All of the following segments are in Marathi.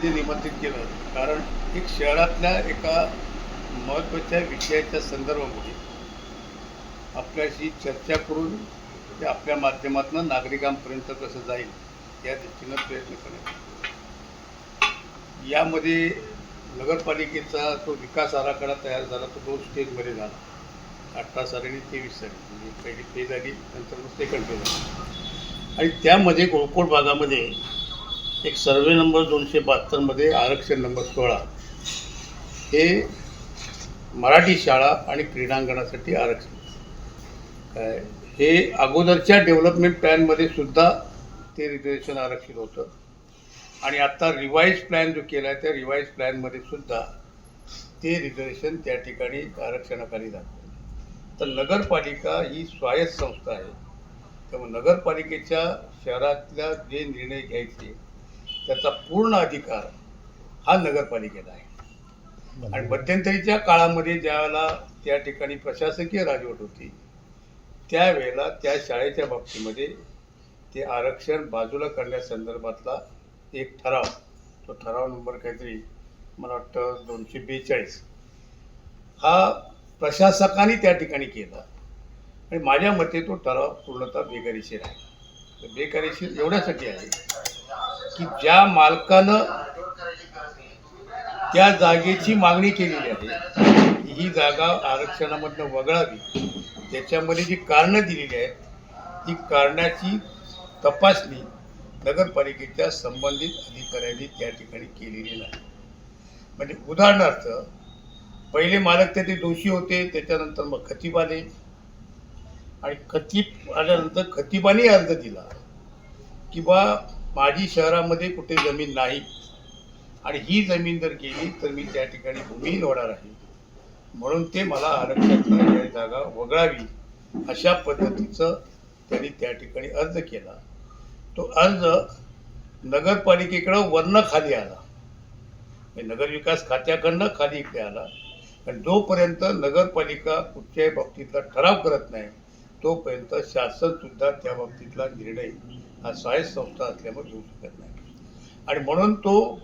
इथे निमंत्रित केलं कारण एक शहरातल्या एका महत्त्वाच्या विषयाच्या संदर्भामध्ये आपल्याशी चर्चा करून ते आपल्या माध्यमातून नागरिकांपर्यंत कसं जाईल या दृष्टीनं प्रयत्न करण्यात यामध्ये नगरपालिकेचा तो विकास आराखडा तयार झाला तो 2 स्टेजमध्ये झाला. 18 साली आणि 23 साली, म्हणजे पहिली फेज आली, नंतर मग सेकंड फेज आली. आणि त्यामध्ये गोळकोट भागामध्ये एक सर्वे नंबर 272 आरक्षण नंबर 16 हे मराठी शाळा आणि क्रीडांगणासाठी आरक्षण काय हे अगोदरच्या डेव्हलपमेंट प्लॅनमध्ये सुद्धा ते रिझर्वेशन आरक्षित होतं. आणि आता रिवाईज प्लॅन जो केला आहे त्या रिवाईज प्लॅनमध्ये सुद्धा ते रिझर्वेशन त्या ठिकाणी आरक्षणाखाली जातं. तर नगरपालिका ही स्वायत्त संस्था आहे, त्यामुळे नगरपालिकेच्या शहरातल्या जे निर्णय घ्यायचे त्याचा पूर्ण अधिकार हा नगरपालिकेला आहे. आणि मध्यंतरीच्या काळामध्ये ज्यावेळेला त्या ठिकाणी प्रशासकीय राजवट होती त्यावेळेला त्या शाळेच्या बाबतीमध्ये ते आरक्षण बाजूला करण्यासंदर्भातला एक ठराव, तो ठराव नंबर काहीतरी मला वाटतं 242 हा प्रशासकाने त्या ठिकाणी केला. आणि माझ्या मते तो ठराव पूर्णतः बेकायदेशीर आहे. बेकायदेशीर एवढ्यासाठी आहे की ज्या मालकानं त्या जागेची मागणी केलेली आहे की ही जागा आरक्षणामधनं वगळावी, त्याच्यामध्ये जी कारणं दिलेली आहेत ती कारणाची तपासणी नगरपालिकेच्या संबंधित अधिकाऱ्यांनी त्या ठिकाणी केलेली नाही. म्हणजे उदाहरणार्थ पहिले मालक ते दोषी होते, त्याच्यानंतर मग खतीब आले आणि खतीब आल्यानंतर खतीबाने अर्ज दिला की बा माझी शहरामध्ये कुठे जमीन नाही आणि ही जमीन जर गेली तर मी त्या ठिकाणी भूमिहीन होणार आहे, म्हणून ते मला आरक्षणातनं या जागा वगळावी अशा पद्धतीचं त्यांनी त्या ठिकाणी अर्ज केला. तो अर्ज नगरपालिकेकडं वरनं खाली आला, नगरविकास खात्याकडनं खाली इकडे आला. आणि जोपर्यंत नगरपालिका कुठच्याही बाबतीतला ठराव करत नाही तोपर्यंत शासन सुद्धा त्या बाबतीतला निर्णय हा स्वायत्त संस्था असल्यामुळे घेऊ शकत नाही. आणि म्हणून तो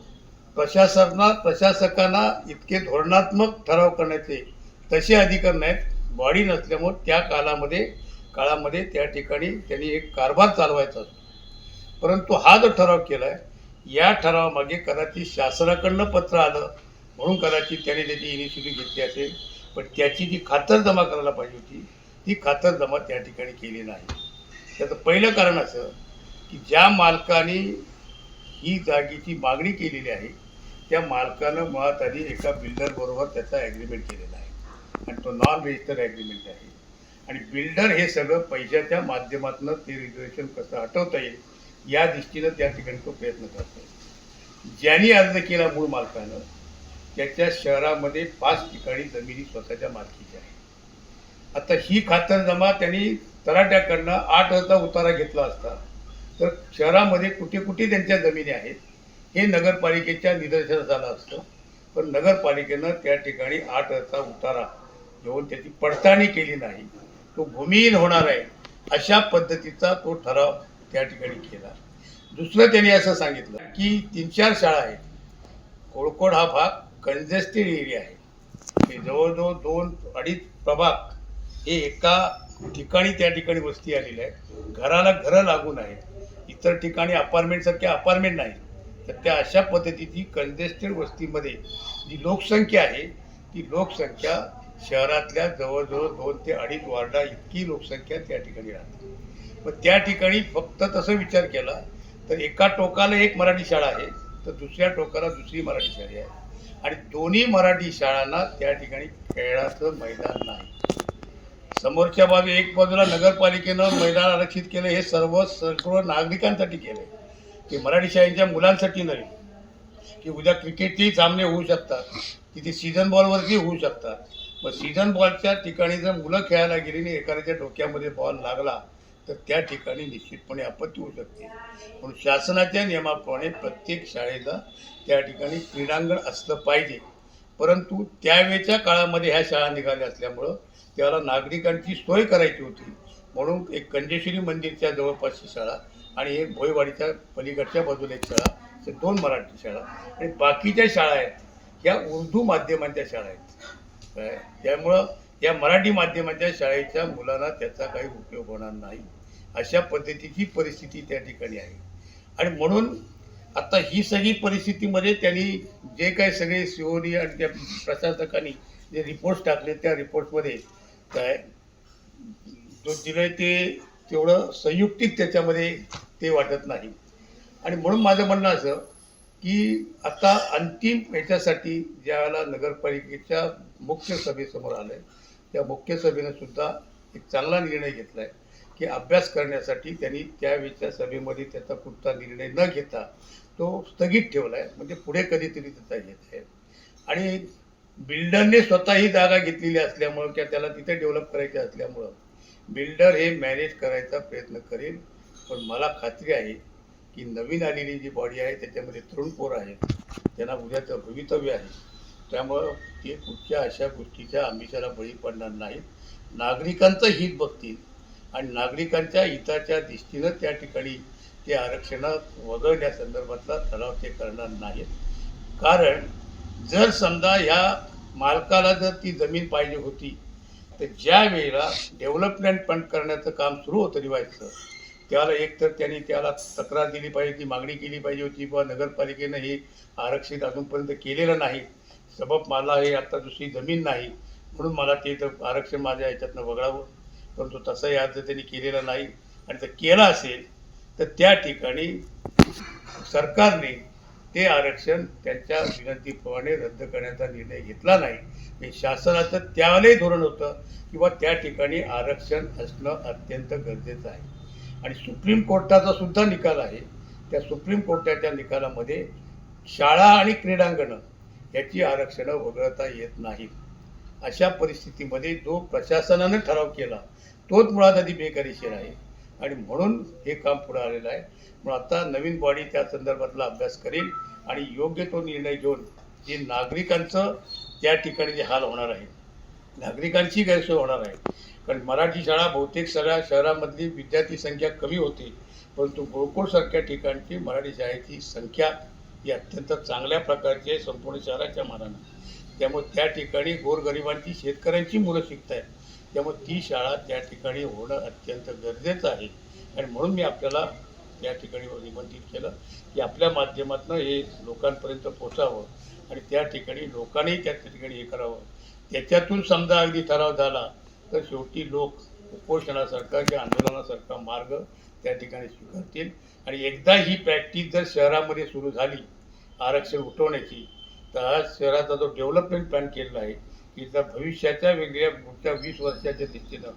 प्रशासकांना इतके धोरणात्मक ठराव करण्याचे तसे अधिकार नाहीत, बॉडी नसल्यामुळे त्या काळामध्ये त्या ठिकाणी त्यांनी एक कारभार चालवायचा असतो. परंतु हा जो ठराव केला आहे या ठरावामागे कदाचित शासनाकडनं पत्र आलं म्हणून कदाचित त्याने त्याची इनिशिएटिव्ह घेतली असेल, पण त्याची जी खातरजमा करायला पाहिजे होती ती खातरजमा त्या ठिकाणी केली नाही. त्याचं पहिलं कारण असं की ज्या मालकाने ही जागेची मागणी केलेली आहे त्या मालकानं मुळात आधी एका बिल्डरबरोबर त्याचा ॲग्रीमेंट केलेला आहे आणि तो नॉन रजिस्टर ॲग्रीमेंट आहे. आणि बिल्डर हे सगळं पैशाच्या माध्यमातून ते रिझर्वेशन कसं हटवता येईल या दृष्टीनं त्या ठिकाणी तो प्रयत्न करतो. ज्यांनी अर्ज केला मूळ मालकानं त्याच्या शहरामध्ये 5 ठिकाणी जमिनी स्वतःच्या मालकीच्या आहे. आता ही खातरजमा त्यांनी तलाट्याकडनं 8चा उतारा घेतला असता तर शहरामध्ये कुठे कुठे त्यांच्या जमिनी आहेत हे नगरपालिकेच्या निदर्शनास आलं असतं. पण नगरपालिकेनं त्या ठिकाणी 8चा उतारा घेऊन त्याची पडताळणी केली नाही, तो भूमिहीन होणार आहे अशा पद्धतीचा तो ठराव त्या ठिकाणी केला. दुसरं त्यांनी असं सांगितलं की 3-4 शाळा आहेत. कोळकोड हा भाग कंजेस्टेड एरिया आहे, हे जवळजवळ 2-2.5 प्रभाग हे एका ठिकाणी त्या ठिकाणी वस्ती आलेली आहे, घराला घरं लागून आहेत. इतर ठिकाणी अपार्टमेंटसारख्या अपार्टमेंट नाही. तर त्या अशा पद्धतीची कंजेस्टेड वस्तीमध्ये जी लोकसंख्या आहे ती लोकसंख्या शहरातल्या जवळजवळ 2 ते 2.5 वार्डा इतकी लोकसंख्या त्या ठिकाणी राहते. पण त्या ठिकाणी फक्त तसं विचार केला तर एका टोकाला एक मराठी शाळा आहे तर दुसऱ्या टोकाला दुसरी मराठी शाळा आहे आणि दोन्ही मराठी शाळांना त्या ठिकाणी खेळाचं मैदान नाही. समोरच्या एक बाजूला नगरपालिकेनं मैदान आरक्षित केलं, हे सर्व नागरिकांसाठी केलं आहे, की मराठी शाळेच्या मुलांसाठी नव्हे, की उद्या क्रिकेटचेही सामने होऊ शकतात, तिथे सीझन बॉलवरती होऊ शकतात. मग सीझन बॉलच्या ठिकाणी जर मुलं खेळायला गेली आणि एखाद्याच्या डोक्यामध्ये बॉल लागला तर त्या ठिकाणी निश्चितपणे आपत्ती होऊ शकते. म्हणून शासनाच्या नियमाप्रमाणे प्रत्येक शाळेला त्या ठिकाणी क्रीडांगण असलं पाहिजे. परंतु त्यावेळेच्या काळामध्ये ह्या शाळा निघाल्या असल्यामुळं त्याला नागरिकांची सोय करायची होती, म्हणून एक कंजेश्वरी मंदिरच्या जवळपासची शाळा आणि एक भोईवाडीच्या पलीकडच्या बाजूला एक शाळा 2 मराठी शाळा आणि बाकीच्या शाळा आहेत ह्या उर्दू माध्यमांच्या शाळा आहेत काय त्यामुळं या मराठी माध्यमाच्या शाळेच्या मुलांना त्याचा काही उपयोग होणार नाही अशा पद्धतीची परिस्थिती त्या ठिकाणी आहे. आणि म्हणून आता ही सगळी परिस्थितीमध्ये त्यांनी जे काही सगळे सीओनी आणि त्या प्रशासकांनी जे रिपोर्ट्स टाकले त्या रिपोर्ट्समध्ये काय जो दिलंय ते तेवढं संयुक्तिक त्याच्यामध्ये ते वाटत नाही. आणि म्हणून माझं म्हणणं असं की आता अंतिम याच्यासाठी ज्यावेळेला नगरपालिकेच्या मुख्य सभेसमोर आलंय त्या मुख्य सभेनं सुद्धा एक चांगला निर्णय घेतला आहे की अभ्यास करण्यासाठी त्यांनी त्यावेळेच्या सभेमध्ये त्याचा कुठचा निर्णय न घेता तो स्थगित ठेवला आहे म्हणजे पुढे कधीतरी त्याचा घेत आहे. आणि बिल्डरने स्वतः ही जागा घेतलेली असल्यामुळं किंवा त्याला तिथे डेव्हलप करायचे असल्यामुळं बिल्डर हे मॅनेज करायचा प्रयत्न करेल. पण मला खात्री आहे की नवीन आलेली जी बॉडी आहे त्याच्यामध्ये तरुण पोरं आहेत त्यांना उद्याचं भवितव्य आहे त्यामुळं ते कुठच्या अशा गोष्टीच्या आमिषाला बळी पडणार नाहीत. नागरिकांचं हित बघतील आणि नागरिकांच्या हिताच्या दृष्टीनं त्या ठिकाणी ते आरक्षण वगळण्यासंदर्भातला ठराव ते करणार नाहीत. कारण जर समजा ह्या मालकाला जर ती जमीन पाहिजे होती तर ज्या वेळेला डेव्हलपमेंट फंड करण्याचं काम सुरू होतं रिवायचं त्याला एकतर त्यांनी त्याला तक्रार दिली पाहिजे ती मागणी केली पाहिजे होती किंवा नगरपालिकेनं हे आरक्षित अजूनपर्यंत केलेलं नाही सबब मला हे आता दुसरी जमीन नाही म्हणून मला ते आरक्षण माझ्या ह्याच्यातनं वगळावं. परंतु तसंही आज त्यांनी केलेलं नाही आणि जर केलं असेल तर त्या ठिकाणी सरकारने ते आरक्षण त्यांच्या विनंतीप्रमाणे रद्द करण्याचा निर्णय घेतला नाही. हे शासनाचं त्यावेळेही धोरण होतं किंवा त्या ठिकाणी आरक्षण असणं अत्यंत गरजेचं आहे. आणि सुप्रीम कोर्टाचा सुद्धा निकाल आहे त्या सुप्रीम कोर्टाच्या निकालामध्ये शाळा आणि क्रीडांगणं याची आरक्षणं वगळता येत नाहीत. अशा परिस्थितीमध्ये जो प्रशासनाने ठराव केला तोच मुळात आधी बेकायदेशीर आहे आणि म्हणून हे काम पुढे आलेलं आहे. म्हणून आता नवीन बॉडी त्या संदर्भातला अभ्यास करेल आणि योग्य तो निर्णय घेऊन जे नागरिकांचं त्या ठिकाणी जे हाल होणार आहे नागरिकांची गैरसोय होणार आहे. कारण मराठी शाळा बहुतेक सगळ्या शहरामधली विद्यार्थी संख्या कमी होती परंतु गुरुकुळसारख्या ठिकाणची मराठी शाळेची संख्या ही अत्यंत चांगल्या प्रकारची आहे संपूर्ण शहराच्या मानानं. त्यामुळे त्या ठिकाणी गोरगरिबांची शेतकऱ्यांची मुलं शिकत आहेत त्यामुळे ती शाळा त्या ठिकाणी होणं अत्यंत गरजेचं आहे. आणि म्हणून मी आपल्याला त्या ठिकाणी निमंत्रित केलं की आपल्या माध्यमातून हे लोकांपर्यंत पोचावं आणि त्या ठिकाणी लोकांनी त्या ठिकाणी हे करावं. त्याच्यातून समजा अगदी ठराव झाला तर शेवटी लोक उपोषणासारखा किंवा आंदोलनासारखा मार्ग त्या ठिकाणी स्वीकारतील. आणि एकदा ही प्रॅक्टिस जर शहरामध्ये सुरू झाली आरक्षण उठवण्याची तर आज शहराचा जो डेव्हलपमेंट प्लॅन केलेला आहे की त्या भविष्याच्या वेगळ्या पुढच्या 20 वर्षाच्या दृष्टीनं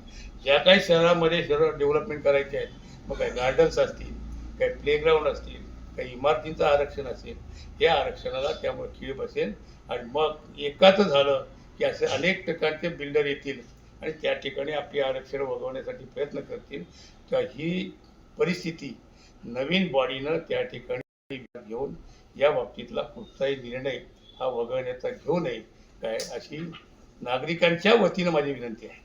ज्या काही शहरामध्ये शहर डेव्हलपमेंट करायचे आहेत मग काही गार्डन्स असतील काही प्लेग्राऊंड असतील काही इमारतींचं आरक्षण असेल या आरक्षणाला त्यामुळे खीळ बसेल. आणि मग एकाच झालं की असे अनेक ठिकाणचे बिल्डर येतील आणि त्या ठिकाणी आपली आरक्षण वगळण्यासाठी प्रयत्न करतील. तर ही परिस्थिती नवीन बॉडीनं त्या ठिकाणी घेऊन या बाबतीतला कुठलाही निर्णय हा वगळण्याचा घेऊ नये काय अशी नागरिकांच्या वतीनं माझी विनंती आहे.